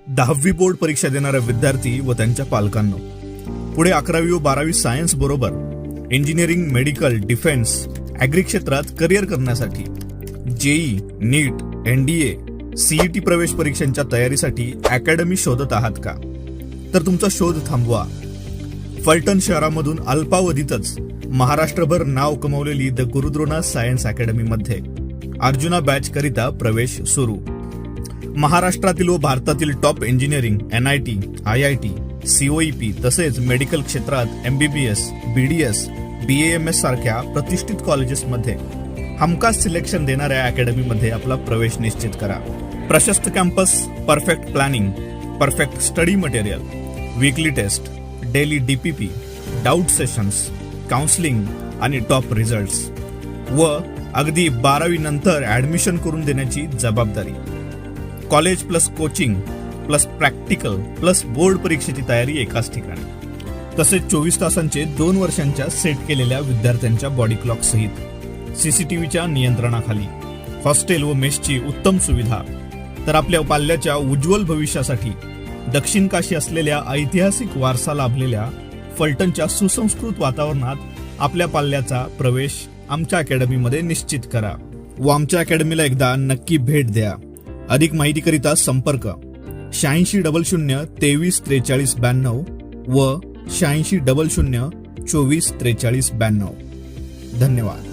10वी बोर्ड परीक्षा देणाऱ्या विद्यार्थी व त्यांच्या पालकांनो, पुढे 11वी व 12वी सायन्स बरोबर इंजिनिअरिंग, मेडिकल, डिफेन्स, ॲग्री क्षेत्रात करिअर करण्यासाठी जेई, नीट, NDA, CET प्रवेश परीक्षांच्या तयारीसाठी अकॅडमी शोधत आहात का? तर तुमचा शोध थांबवा. फलटण शहरामधून अल्पावधीतच महाराष्ट्रभर नाव कमावलेली द गुरुद्रोणा सायन्स अकॅडमीमध्ये अर्जुना बॅच करिता प्रवेश सुरू. महाराष्ट्रातील व भारतातील top engineering, NIT, IIT, COEP तसेच मेडिकल क्षेत्रात MBBS, BDS, BAMS सारख्या प्रतिष्ठित कॉलेजेसमध्ये हमखास सिलेक्शन देणाऱ्या अकॅडमीमध्ये आपला प्रवेश निश्चित करा. प्रशस्त campus, perfect planning, perfect study material, weekly test, daily DPP, doubt sessions, counselling आणि टॉप रिझल्ट्स व अगदी 12वी नंतर ॲडमिशन करून देण्याची जबाबदारी. College plus coaching plus practical plus board परीक्षेची तयारी एकाच ठिकाणी. तसेच 24 तासांचे 2 वर्षांच्या सेट केलेल्या विद्यार्थ्यांच्या बॉडी क्लॉक सहित CCTVच्या नियंत्रणाखाली हॉस्टेल व मेसची उत्तम सुविधा. तर आपल्या पाल्याच्या उज्ज्वल भविष्यासाठी दक्षिण काशी असलेल्या ऐतिहासिक वारसा लाभलेल्या फलटणच्या सुसंस्कृत वातावरणात आपल्या पाल्याचा प्रवेश आमच्या अकॅडमीमध्ये निश्चित करा व आमच्या अकॅडमीला एकदा नक्की भेट द्या. अधिक माहितीकरिता संपर्क 8600 23 43 92 व 8600 24 43 92. धन्यवाद.